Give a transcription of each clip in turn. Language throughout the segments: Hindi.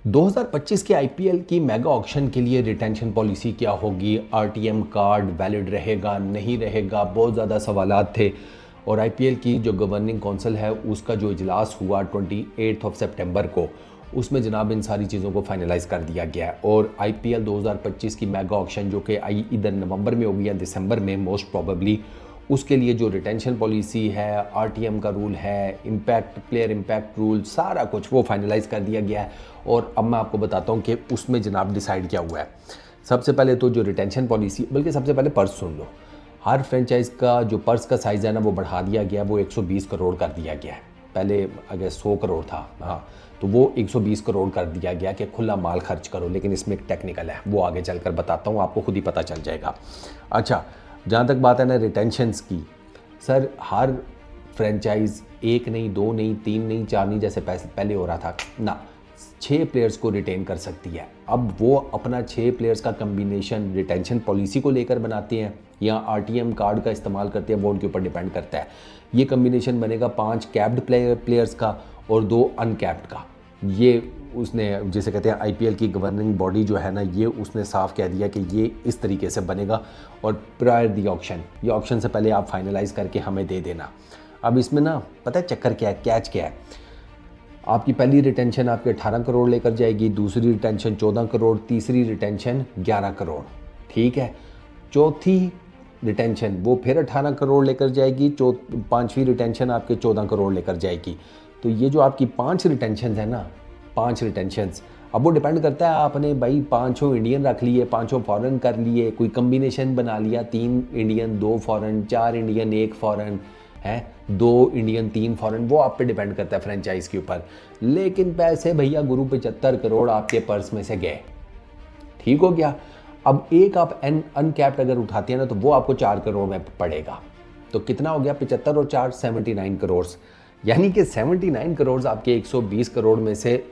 2025 के आईपीएल की मेगा ऑक्शन के लिए रिटेंशन पॉलिसी क्या होगी, आरटीएम कार्ड वैलिड रहेगा नहीं रहेगा, बहुत ज़्यादा सवालात थे। और आईपीएल की जो गवर्निंग काउंसिल है उसका जो इजलास हुआ 28 सितंबर को, उसमें जनाब इन सारी चीज़ों को फाइनलाइज कर दिया गया है। और आईपीएल 2025 की मेगा ऑक्शन जो कि आई इधर नवंबर में होगी या दिसंबर में मोस्ट प्रॉबेबली, उसके लिए जो रिटेंशन पॉलिसी है, आरटीएम का रूल है, इम्पैक्ट प्लेयर इम्पैक्ट रूल, सारा कुछ वो फाइनलाइज कर दिया गया है। और अब मैं आपको बताता हूँ कि उसमें जनाब डिसाइड क्या हुआ है। सबसे पहले तो जो रिटेंशन पॉलिसी, बल्कि सबसे पहले पर्स सुन लो। हर फ्रेंचाइज का जो पर्स का साइज़ है ना वो बढ़ा दिया गया, वो 120 करोड़ कर दिया गया है। पहले अगर 100 करोड़ था, हाँ, तो वो 120 करोड़ कर दिया गया कि खुला माल खर्च करो। लेकिन इसमें एक टेक्निकल है, वो आगे चलकर बताता हूँ, आपको खुद ही पता चल जाएगा। अच्छा, जहाँ तक बात है ना रिटेंशंस की, सर हर फ्रेंचाइज एक नहीं, दो नहीं, तीन नहीं, चार नहीं, जैसे पहले हो रहा था ना, 6 प्लेयर्स को रिटेन कर सकती है। अब वो अपना 6 प्लेयर्स का कम्बिनेशन रिटेंशन पॉलिसी को लेकर बनाते हैं या आरटीएम कार्ड का इस्तेमाल करते हैं, वो उनके ऊपर डिपेंड करता है। ये कम्बिनेशन बनेगा 5 कैप्ड प्लेयर्स का और 2 अनकैप्ड का। ये उसने जिसे कहते हैं आईपीएल की गवर्निंग बॉडी जो है ना, ये उसने साफ कह दिया कि ये इस तरीके से बनेगा। और प्रायर दी ऑक्शन, ये ऑक्शन से पहले आप फाइनलाइज करके हमें दे देना। अब इसमें ना पता है चक्कर क्या है, कैच क्या है। आपकी पहली रिटेंशन आपके 18 करोड़ लेकर जाएगी, दूसरी रिटेंशन 14 करोड़, तीसरी रिटेंशन 11 करोड़, ठीक है। चौथी रिटेंशन वो फिर 18 करोड़ लेकर जाएगी, पाँचवीं रिटेंशन आपके 14 करोड़ लेकर जाएगी। तो ये जो आपकी 5 रिटेंशन है ना, 5 रिटेंशंस, अब वो डिपेंड करता है आपने भाई 5 इंडियन रख लिए, 5 फॉरेन कर लिए, कोई कम्बिनेशन बना लिया, 3 इंडियन 2 फॉरेन, 4 इंडियन 1 फॉरेन है, 2 इंडियन 3 फॉरेन, वो आप पे डिपेंड करता है फ्रेंचाइज के ऊपर। लेकिन पैसे भैया गुरु 75 करोड़ आपके पर्स में से गए, ठीक हो गया। अब एक आप अनकैप्ड अगर उठाते हैं ना तो वो आपको 4 करोड़ में पड़ेगा। तो कितना हो गया, 75 और 4 79 करोड़, यानी कि 79 करोड़ आपके 120 करोड़ में से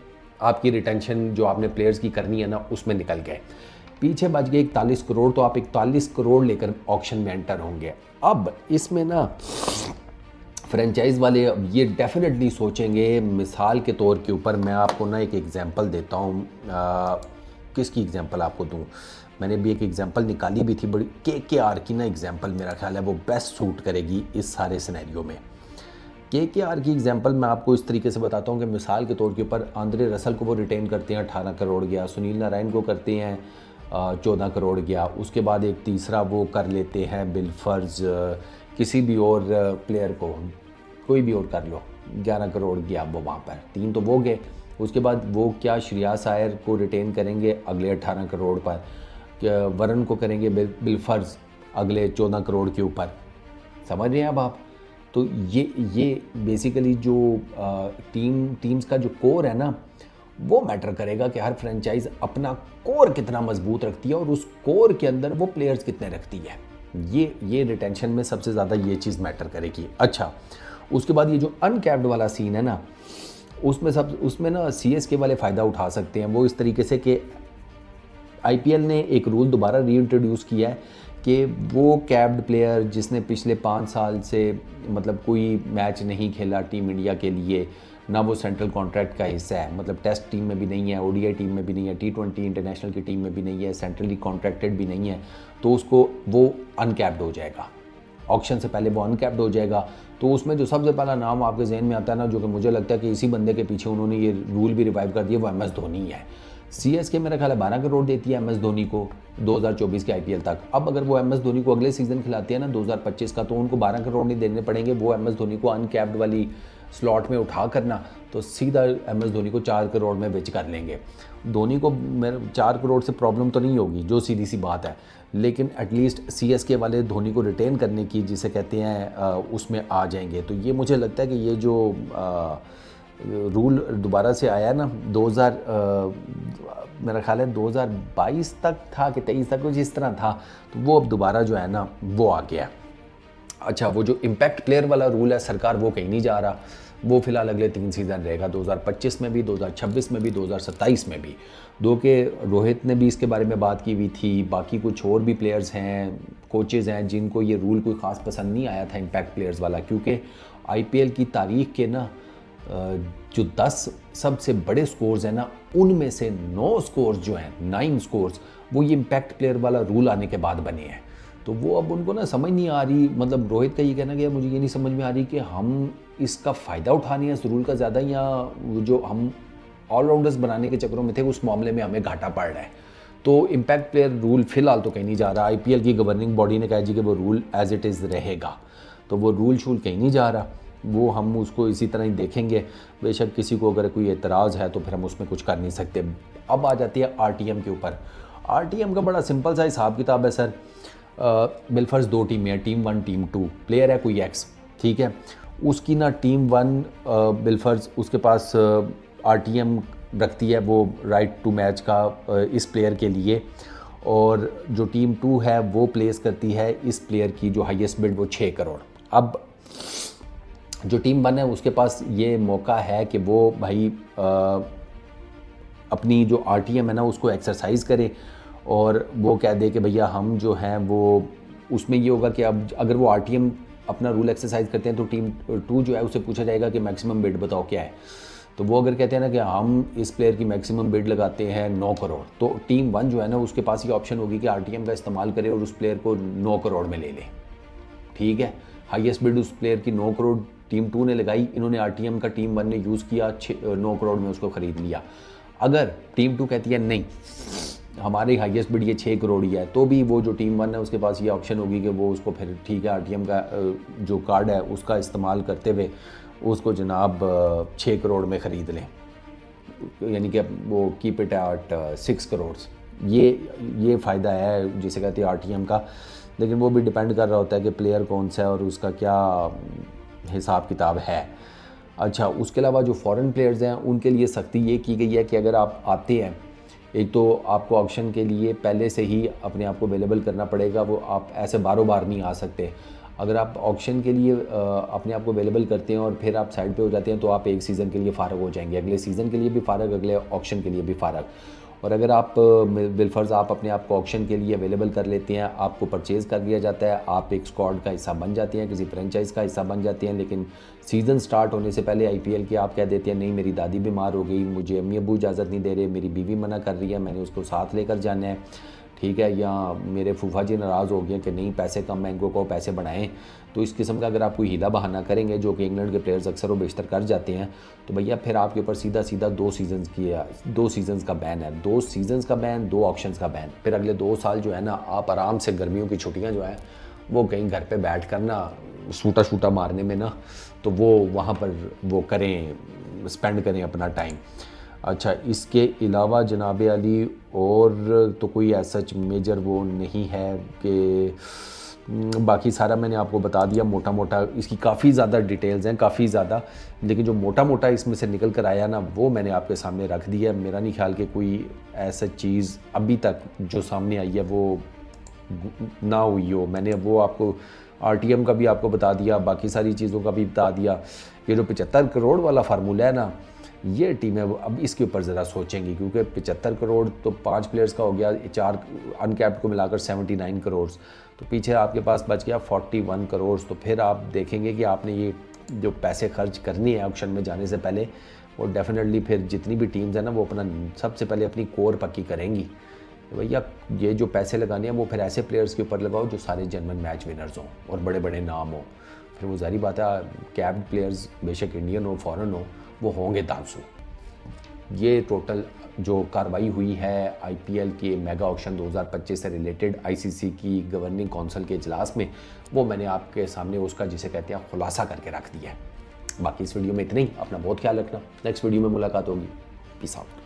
आपकी रिटेंशन जो आपने प्लेयर्स की करनी है ना उसमें निकल गए। पीछे बच गए 41 करोड़, तो आप 41 करोड़ लेकर ऑक्शन में एंटर होंगे। अब इसमें ना फ्रेंचाइज वाले अब ये डेफिनेटली सोचेंगे, मिसाल के तौर के ऊपर मैं आपको ना एक एग्जांपल देता हूँ। किसकी एग्जांपल आपको दूँ, मैंने भी एक एग्जांपल निकाली भी थी बड़ी, केकेआर की ना एग्जांपल मेरा ख्याल है वो बेस्ट सूट करेगी इस सारे सिनेरियो में। केकेआर की एग्जांपल मैं आपको इस तरीके से बताता हूँ कि मिसाल के तौर के ऊपर आंद्रे रसल को वो रिटेन करते हैं 18 करोड़ गया, सुनील नारायण को करते हैं 14 करोड़ गया, उसके बाद एक तीसरा वो कर लेते हैं बिलफर्ज, किसी भी और प्लेयर को, कोई भी और कर लो, 11 करोड़ गया वो वहाँ पर, 3 तो वो गए। उसके बाद वो क्या श्रेयस अय्यर को रिटेन करेंगे अगले 18 करोड़ पर, वरुण को करेंगे बिलफर्ज अगले 14 करोड़ के ऊपर, समझ रहे हैं अब आप। तो ये बेसिकली जो टीम्स का जो कोर है ना वो मैटर करेगा कि हर फ्रेंचाइज अपना कोर कितना मजबूत रखती है और उस कोर के अंदर वो प्लेयर्स कितने रखती है। ये रिटेंशन में सबसे ज़्यादा ये चीज़ मैटर करेगी। अच्छा, उसके बाद ये जो अनकैप्ड वाला सीन है ना, उसमें ना सीएसके वाले फ़ायदा उठा सकते हैं। वो इस तरीके से कि आईपीएल ने एक रूल दोबारा रीइंट्रोड्यूस किया है कि वो कैप्ड प्लेयर जिसने पिछले 5 साल से मतलब कोई मैच नहीं खेला टीम इंडिया के लिए, ना वो सेंट्रल कॉन्ट्रैक्ट का हिस्सा है, मतलब टेस्ट टीम में भी नहीं है, ओडीआई टीम में भी नहीं है, T20 इंटरनेशनल की टीम में भी नहीं है, सेंट्रली कॉन्ट्रैक्टेड भी नहीं है, तो उसको वो अनकैप्ड हो जाएगा। ऑक्शन से पहले वो अनकैप्ड हो जाएगा। तो उसमें जो सबसे पहला नाम आपके जहन में आता है ना, जो कि मुझे लगता है कि इसी बंदे के पीछे उन्होंने ये रूल भी रिवाइव कर दिया, वो एम एस धोनी है। सीएसके मेरा ख्याल है 12 करोड़ देती है एम एस धोनी को 2024 के आईपीएल तक। अब अगर वो एम एस धोनी को अगले सीजन खिलाती है ना 2025 का, तो उनको 12 करोड़ नहीं देने पड़ेंगे, वो एम एस धोनी को अनकैप्ड वाली स्लॉट में उठा करना, तो सीधा एम एस धोनी को 4 करोड़ में बेच कर लेंगे। धोनी को मेरे 4 करोड़ से प्रॉब्लम तो नहीं होगी, जो सीधी सी बात है, लेकिन एटलीस्ट सीएसके वाले धोनी को रिटेन करने की जिसे कहते हैं उसमें आ जाएंगे। तो ये मुझे लगता है कि ये जो रूल दोबारा से आया ना 2000 मेरा ख्याल है 2022 तक था कि 23 तक कुछ इस तरह था, तो वो अब दोबारा जो है ना वो आ गया। अच्छा, वो जो इम्पैक्ट प्लेयर वाला रूल है सरकार वो कहीं नहीं जा रहा, वो फिलहाल अगले 3 सीज़न रहेगा, 2025 में भी, 2026 में भी, 2027 में भी। दो के रोहित ने भी इसके बारे में बात की हुई थी, बाकी कुछ और भी प्लेयर्स हैं, कोचेज़ हैं जिनको ये रूल कोई ख़ास पसंद नहीं आया था इम्पैक्ट प्लेयर्स वाला, क्योंकि आईपीएल की तारीख के ना जो 10 सबसे बड़े स्कोर्स हैं ना, उनमें से 9 स्कोर्स जो हैं, 9 स्कोर्स, वो ये इम्पैक्ट प्लेयर वाला रूल आने के बाद बने हैं। तो वो अब उनको ना समझ नहीं आ रही, मतलब रोहित का ये कहना कि मुझे ये नहीं समझ में आ रही कि हम इसका फ़ायदा उठाने हैं इस रूल का ज़्यादा, या जो हम ऑलराउंडर्स बनाने के चक्करों में थे उस मामले में हमें घाटा पड़ रहा है। तो इम्पैक्ट प्लेयर रूल फ़िलहाल तो कहीं नहीं जा रहा। आईपीएल की गवर्निंग बॉडी ने कहा जी कि वो रूल एज़ इट इज़ रहेगा, तो वो रूल शूल कहीं नहीं जा रहा, वो हम उसको इसी तरह ही देखेंगे। बेशक किसी को अगर कोई एतराज़ है तो फिर हम उसमें कुछ कर नहीं सकते। अब आ जाती है आरटीएम के ऊपर। आरटीएम का बड़ा सिंपल सा हिसाब किताब है सर। बिलफर्स 2 टीमें हैं, टीम 1 टीम 2, प्लेयर है कोई एक्स, ठीक है, उसकी ना टीम 1 बिलफर्स उसके पास आरटीएम रखती है वो राइट टू मैच का इस प्लेयर के लिए, और जो टीम 2 है वो प्लेस करती है इस प्लेयर की जो हाईएस्ट बिड वो 6 करोड़। अब जो टीम 1 है उसके पास ये मौका है कि वो भाई अपनी जो आरटीएम है ना उसको एक्सरसाइज करे और वो कह दे कि भैया हम जो हैं वो, उसमें ये होगा कि अब अगर वो आरटीएम अपना रूल एक्सरसाइज करते हैं तो टीम 2 जो है उससे पूछा जाएगा कि मैक्सिमम बिड बताओ क्या है। तो वो अगर कहते हैं ना कि हम इस प्लेयर की मैक्सिमम बिड लगाते हैं 9 करोड़, तो टीम 1 जो है ना उसके पास ये ऑप्शन होगी कि आरटीएम का इस्तेमाल करे और उस प्लेयर को 9 करोड़ में ले ले, ठीक है। हाईएस्ट बिड उस प्लेयर की 9 करोड़ टीम 2 ने लगाई, इन्होंने आरटीएम का टीम 1 ने यूज़ किया, 9 करोड़ में उसको ख़रीद लिया। अगर टीम 2 कहती है नहीं हमारी हाईएस्ट बिड ये 6 करोड़ ही है, तो भी वो जो टीम 1 है उसके पास ये ऑप्शन होगी कि वो उसको फिर ठीक है आरटीएम का जो कार्ड है उसका इस्तेमाल करते हुए उसको जनाब 6 करोड़ में ख़रीद लें, यानी कि वो कीप इट एट 6 करोड़। ये फ़ायदा है जिसे कहते हैं आरटीएम का, लेकिन वो भी डिपेंड कर रहा होता है कि प्लेयर कौन सा है और उसका क्या हिसाब किताब है। अच्छा, उसके अलावा जो फॉरेन प्लेयर्स हैं उनके लिए सख्ती ये की गई है कि अगर आप आते हैं, एक तो आपको ऑक्शन के लिए पहले से ही अपने आप को अवेलेबल करना पड़ेगा, वो आप ऐसे बारों बार नहीं आ सकते। अगर आप ऑक्शन के लिए अपने आप को अवेलेबल करते हैं और फिर आप साइड पे हो जाते हैं तो आप एक सीज़न के लिए फ़ारग हो जाएंगे, अगले सीज़न के लिए भी फ़ारग, अगले ऑक्शन के लिए भी फ़ारग। और अगर आप बिलफर्ज आप अपने आप को ऑक्शन के लिए अवेलेबल कर लेते हैं, आपको परचेज़ कर दिया जाता है, आप एक स्क्वाड का हिस्सा बन जाते हैं, किसी फ्रेंचाइज़ का हिस्सा बन जाते हैं, लेकिन सीज़न स्टार्ट होने से पहले आईपीएल के आप कह देते हैं नहीं मेरी दादी बीमार हो गई, मुझे अम्मी अबू इजाज़त नहीं दे रहे, मेरी बीवी मना कर रही है, मैंने उसको साथ लेकर जाना है, ठीक है, या मेरे फूफा जी नाराज़ हो गए कि नहीं पैसे कम हैं, इनको को पैसे बढ़ाएं। तो इस किस्म का अगर आप कोई हीला बहाना करेंगे, जो कि इंग्लैंड के प्लेयर्स अक्सर व बेशतर कर जाते हैं, तो भैया फिर आपके ऊपर सीधा 2 सीज़न्स का बैन है, 2 सीज़न्स का बैन, 2 ऑप्शंस का बैन। फिर अगले 2 साल जो है ना आप आराम से गर्मियों की छुट्टियाँ जो है वो कहीं घर पे बैठ कर ना सूटा मारने में ना, तो वो वहाँ पर वो करें, स्पेंड करें अपना टाइम। अच्छा, इसके अलावा जनाब अली और तो कोई ऐसा मेजर वो नहीं है कि बाकी सारा मैंने आपको बता दिया मोटा मोटा, इसकी काफ़ी ज़्यादा डिटेल्स हैं, काफ़ी ज़्यादा, लेकिन जो मोटा मोटा इसमें से निकल कर आया ना वो मैंने आपके सामने रख दिया। मेरा नहीं ख्याल कि कोई ऐसा चीज़ अभी तक जो सामने आई है वो ना हुई हो। मैंने वो आपको आरटीएम का भी आपको बता दिया, बाकी सारी चीज़ों का भी बता दिया। ये जो 75 करोड़ वाला फार्मूला है ना, ये टीमें अब इसके ऊपर ज़रा सोचेंगी, क्योंकि 75 करोड़ तो 5 प्लेयर्स का हो गया, 4 अनकैप्ड को मिलाकर 79 करोड़, तो पीछे आपके पास बच गया 41 करोड़। तो फिर आप देखेंगे कि आपने ये जो पैसे खर्च करने हैं ऑक्शन में जाने से पहले, वो डेफिनेटली फिर जितनी भी टीम्स हैं ना वो अपना सबसे पहले अपनी कोर पक्की करेंगी। तो भैया ये जो पैसे लगाने हैं वो फिर ऐसे प्लेयर्स के ऊपर लगाओ जो सारे जेन्युइन मैच विनर्स हों और बड़े बड़े नाम हो। फिर वो जारी बात है कैप्ड प्लेयर्स बेशक इंडियन हो फॉरेन हो वो होंगे दांसू। ये टोटल जो कार्रवाई हुई है आईपीएल के मेगा ऑक्शन 2025 से रिलेटेड आईसीसी की गवर्निंग काउंसिल के इजलास में, वो मैंने आपके सामने उसका जिसे कहते हैं खुलासा करके रख दिया है। बाकी इस वीडियो में इतना ही। अपना बहुत ख्याल रखना, नेक्स्ट वीडियो में मुलाकात होगी। Peace out.